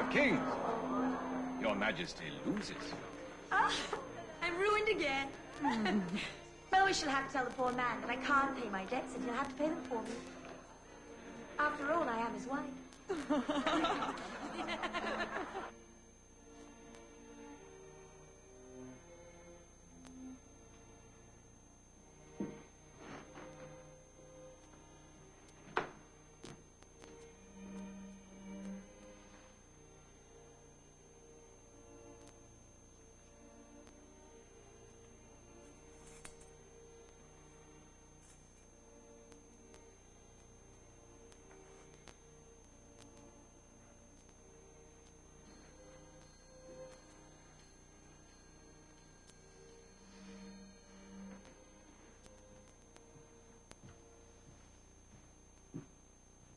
of Kings. Your Majesty loses. Ah, I'm ruined again. Well, we shall have to tell the poor man that I can't pay my debts and he'll have to pay them for me. After all, I am his wife.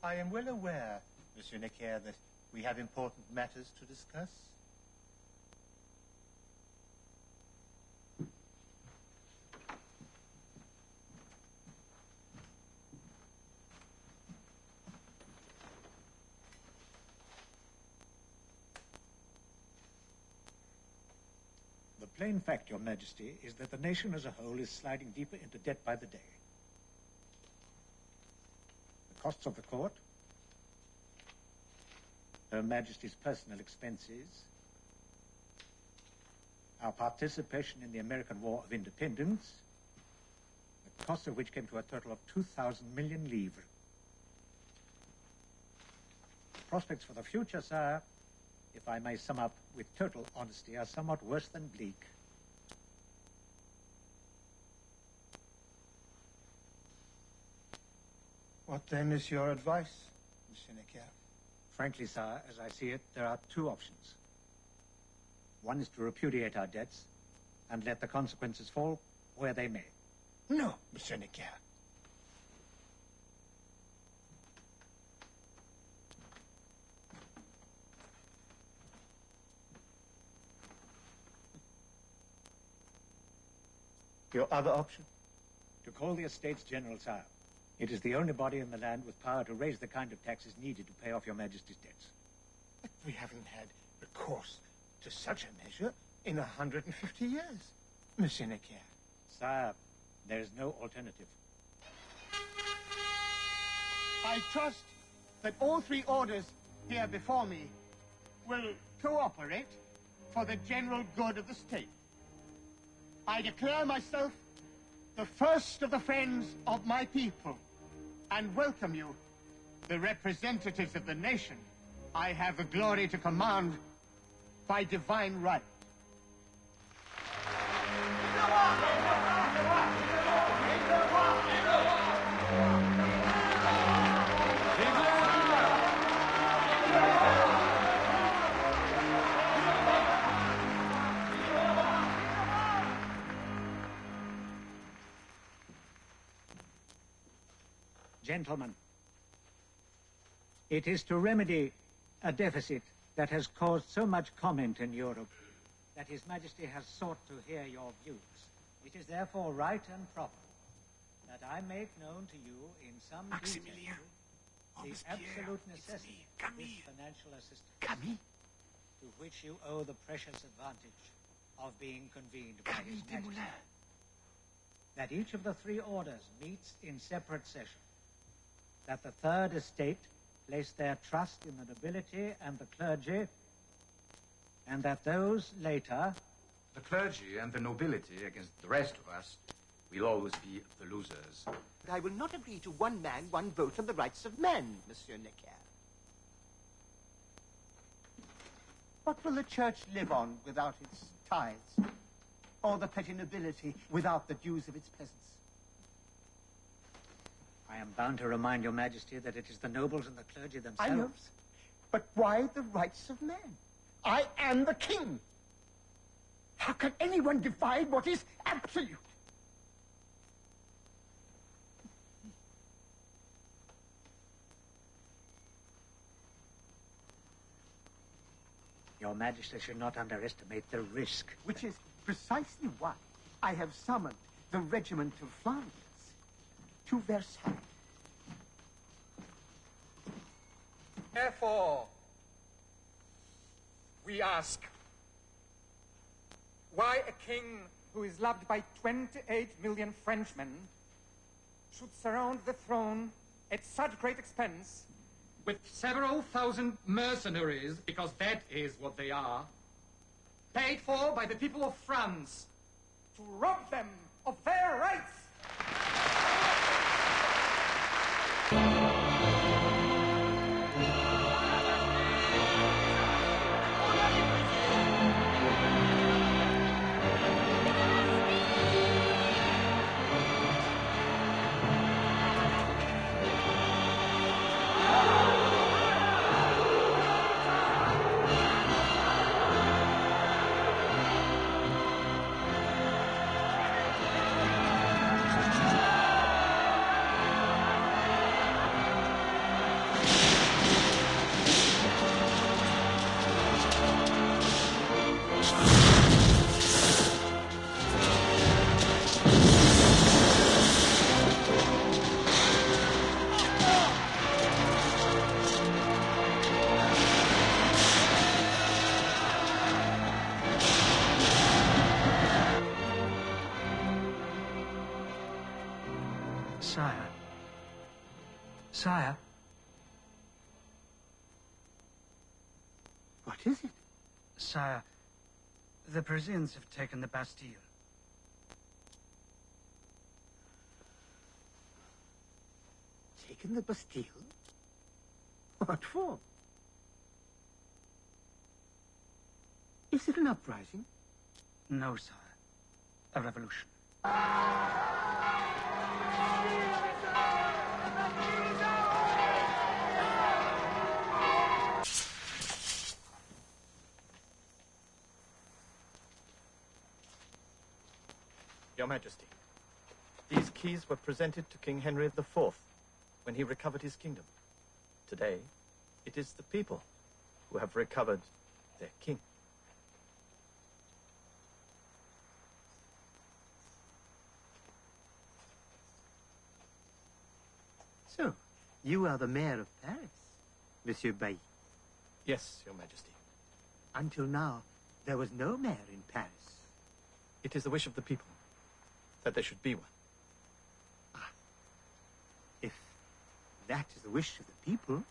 I am well aware, Monsieur Necker, that we have important matters to discuss. The plain fact, Your Majesty, is that the nation as a whole is sliding deeper into debt by the day. Costs of the court, Her Majesty's personal expenses, our participation in the American War of Independence, the cost of which came to a total of 2,000 million livres. Prospects for the future, sir, if I may sum up with total honesty, are somewhat worse than bleak. What then is your advice, Monsieur Necker? Frankly, sir, as I see it, there are two options. One is to repudiate our debts and let the consequences fall where they may. No, Monsieur Necker. Your other option? To call the Estates General, sire. It is the only body in the land with power to raise the kind of taxes needed to pay off your Majesty's debts. But we haven't had recourse to such a measure in 150 years, Monsieur Necker. Sire, there is no alternative. I trust that all three orders here before me will cooperate for the general good of the state. I declare myself the first of the friends of my people, and welcome you, the representatives of the nation I have the glory to command by divine right. Gentlemen, it is to remedy a deficit that has caused so much comment in Europe that His Majesty has sought to hear your views. It is therefore right and proper that I make known to you in some detail the absolute necessity of this financial assistance to which you owe the precious advantage of being convened by His Majesty. That each of the three orders meets in separate session. That the Third Estate place their trust in the nobility and the clergy, and that those later... The clergy and the nobility, against the rest of us, will always be the losers. But I will not agree to one man, one vote on the rights of men, Monsieur Necker. What will the church live on without its tithes? Or the petty nobility without the dues of its peasants? I am bound to remind your Majesty that it is the nobles and the clergy themselves... I know, but why the rights of men? I am the king. How can anyone divide what is absolute? Your Majesty should not underestimate the risk. Which is precisely why I have summoned the regiment of Flanders to Versailles. Therefore, we ask, why a king who is loved by 28 million Frenchmen should surround the throne at such great expense with several thousand mercenaries, because that is what they are, paid for by the people of France to rob them of their rights. Sire. Sire. What is it? Sire, the Parisians have taken the Bastille. Taken the Bastille? What for? Is it an uprising? No, sire. A revolution. Your Majesty, these keys were presented to King Henry IV when he recovered his kingdom. Today, it is the people who have recovered their king. So, you are the mayor of Paris, Monsieur Bailly. Yes, Your Majesty. Until now, there was no mayor in Paris. It is the wish of the people that there should be one. If that is the wish of the people...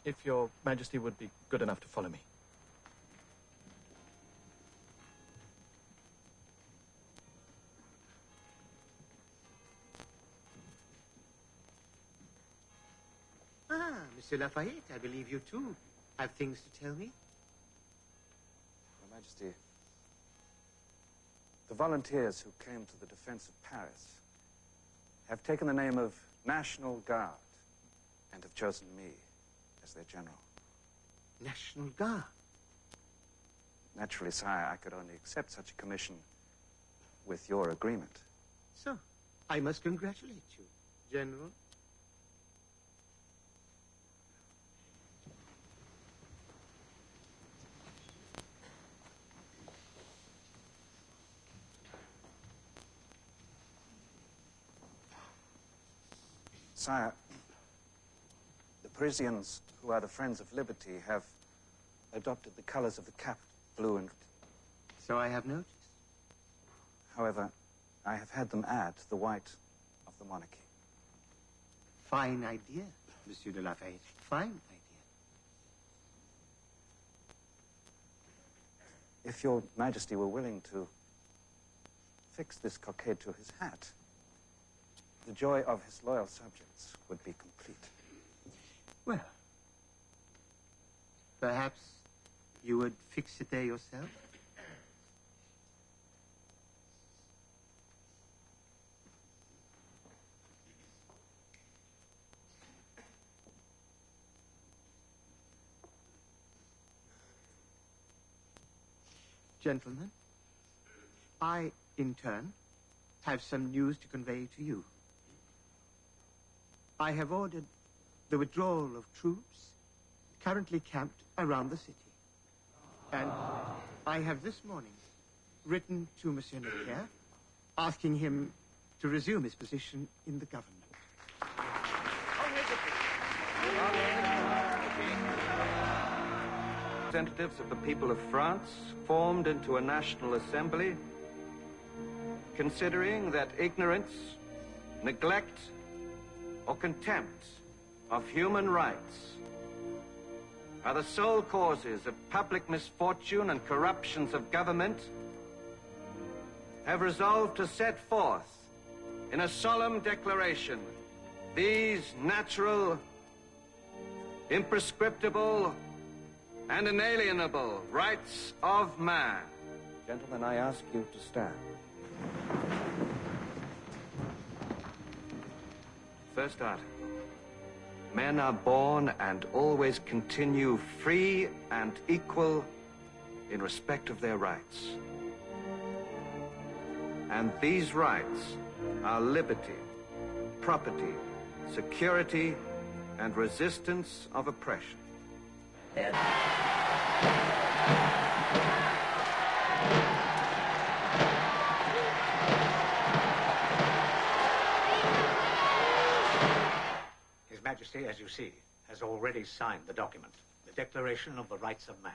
If Your Majesty would be good enough to follow me. Ah, Monsieur Lafayette, I believe you too have things to tell me. Your Majesty, the volunteers who came to the defense of Paris have taken the name of National Guard and have chosen me as their general. National Guard? Naturally, sire, I could only accept such a commission with your agreement. So, I must congratulate you, General. Sire, the Parisians, who are the Friends of Liberty, have adopted the colors of the capital, blue and... So I have noticed. However, I have had them add the white of the monarchy. Fine idea, Monsieur de Lafayette. Fine idea. If your Majesty were willing to fix this cockade to his hat, the joy of his loyal subjects would be complete. Well, perhaps you would fix it there yourself? Gentlemen, I, in turn, have some news to convey to you. I have ordered the withdrawal of troops currently camped around the city. And I have this morning written to Monsieur Necker, asking him to resume his position in the government. representatives of the people of France formed into a national assembly, considering that ignorance, neglect, or contempt of human rights are the sole causes of public misfortune and corruptions of government, have resolved to set forth in a solemn declaration these natural, imprescriptible, and inalienable rights of man. Gentlemen, I ask you to stand. First article. Men are born and always continue free and equal in respect of their rights. And these rights are liberty, property, security, and resistance of oppression. His Majesty, as you see, has already signed the document, the Declaration of the Rights of Man.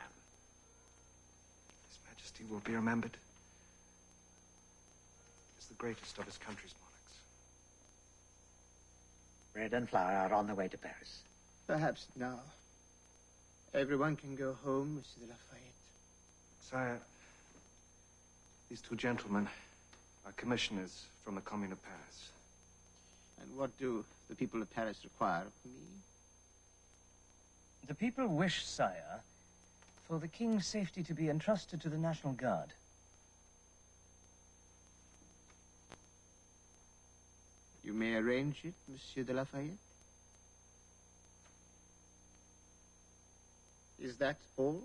His Majesty will be remembered as the greatest of his country's monarchs. Bread and flour are on the way to Paris. Perhaps now. Everyone can go home, Monsieur de Lafayette. Sire, these two gentlemen are commissioners from the Commune of Paris. And what do the people of Paris require of me? The people wish, sire, for the king's safety to be entrusted to the National Guard. You may arrange it, Monsieur de Lafayette. Is that all?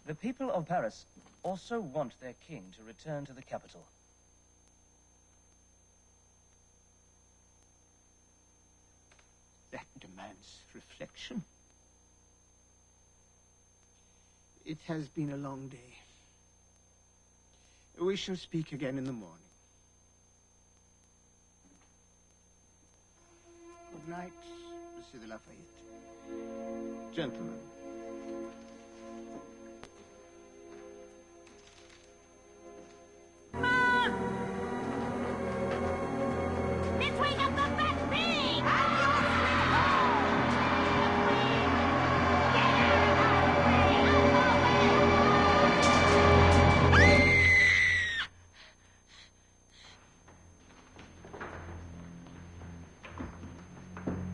The people of Paris also want their king to return to the capital. That demands reflection. It has been a long day. We shall speak again in the morning. Good night, Monsieur de Lafayette. Gentlemen.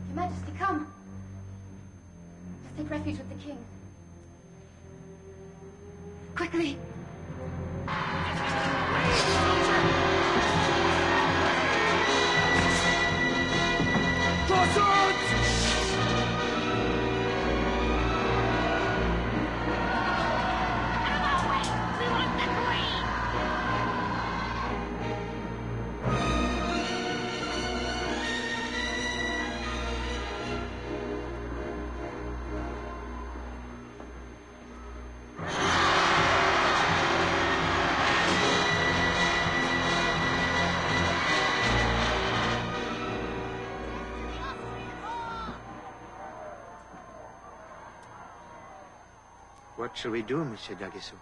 Your Majesty, come. Let's take refuge with the king. Quickly. What shall we do, Monsieur d'Aguesseau?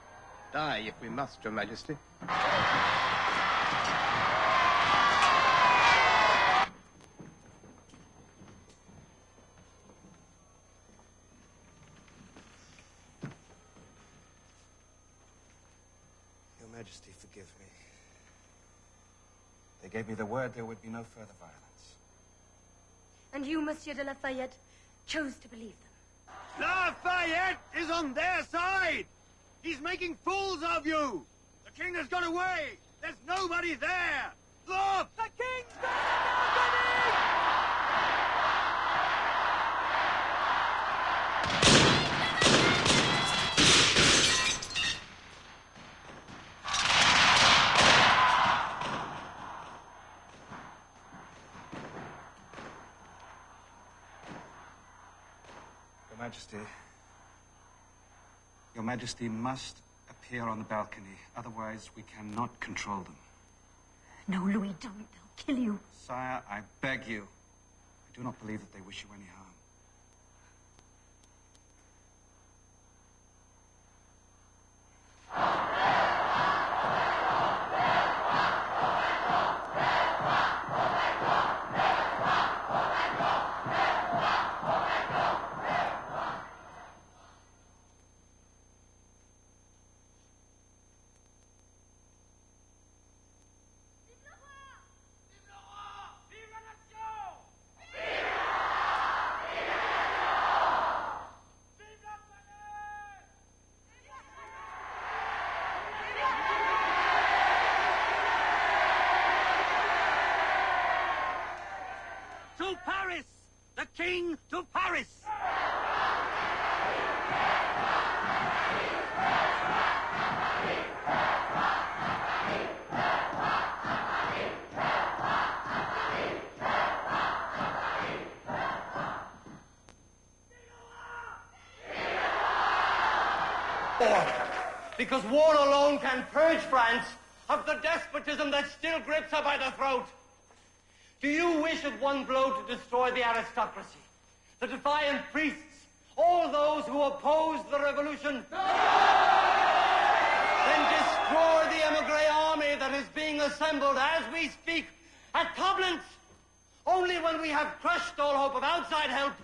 Die if we must, Your Majesty. Your Majesty, forgive me. They gave me the word there would be no further violence. And you, Monsieur de Lafayette, chose to believe them. Lafayette is on their side! He's making fools of you! The king has gone away! There's nobody there! Look! The king's Your Majesty must appear on the balcony, otherwise we cannot control them. No, Louis, don't. They'll kill you. Sire, I beg you. I do not believe that they wish you any harm. the king to Paris! Because war alone can purge France of the despotism that still grips her by the throat. Do you wish at one blow to destroy the aristocracy, the defiant priests, all those who oppose the revolution? No! Then destroy the emigre army that is being assembled as we speak at Koblenz. Only when we have crushed all hope of outside help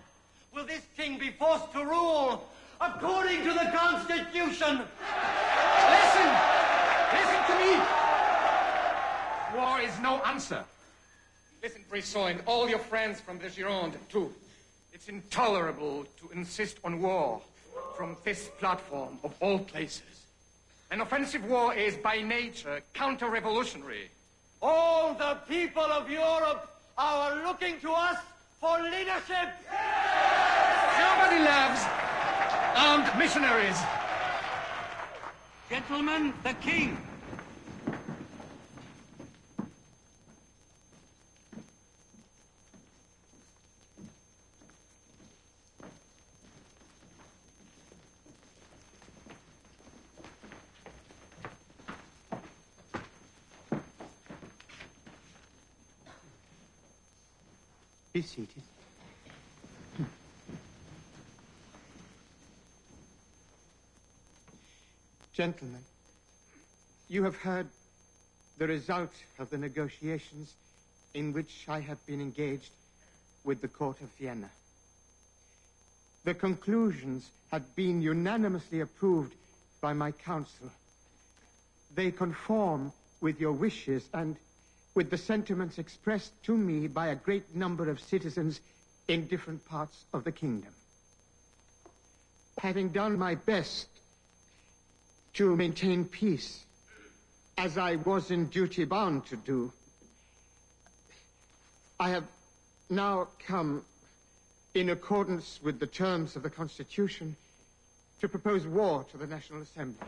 will this king be forced to rule according to the Constitution. Listen! Listen to me! War is no answer. Listen, Brisson, and all your friends from the Gironde, too. It's intolerable to insist on war from this platform of all places. An offensive war is, by nature, counter-revolutionary. All the people of Europe are looking to us for leadership. Nobody loves armed missionaries. Gentlemen, the king! Be seated. Gentlemen, you have heard the result of the negotiations in which I have been engaged with the court of Vienna. The conclusions have been unanimously approved by my council. They conform with your wishes and with the sentiments expressed to me by a great number of citizens in different parts of the kingdom. Having done my best to maintain peace, as I was in duty bound to do, I have now come, in accordance with the terms of the Constitution, to propose war to the National Assembly.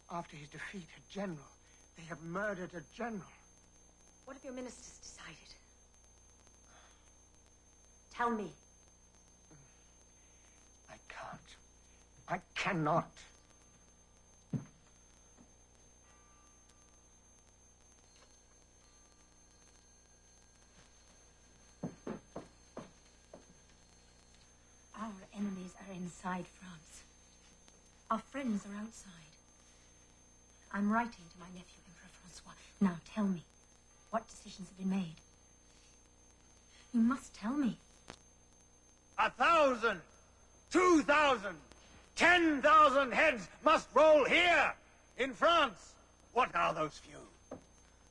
After his defeat at General, they have murdered a general. What have your ministers decided? Tell me. I can't. I cannot. Our enemies are inside France. Our friends are outside. I'm writing to my nephew, Emperor Francois. Now tell me, what decisions have been made? You must tell me. 1,000, 2,000, 10,000 heads must roll here, in France. What are those few,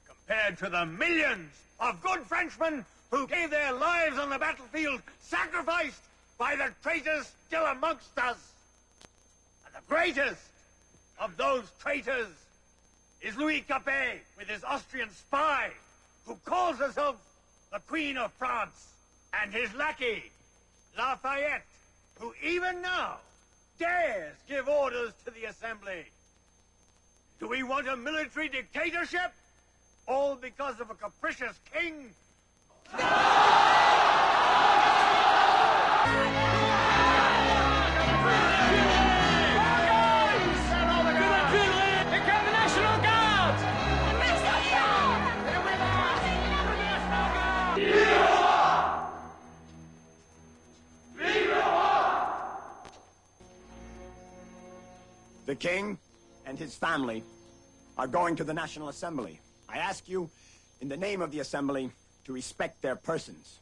compared to the millions of good Frenchmen who gave their lives on the battlefield, sacrificed by the traitors still amongst us? And the greatest of those traitors is Louis Capet, with his Austrian spy, who calls herself the Queen of France, and his lackey, Lafayette, who even now dares give orders to the Assembly. Do we want a military dictatorship? All because of a capricious king? The king and his family are going to the National Assembly. I ask you, in the name of the Assembly, to respect their persons.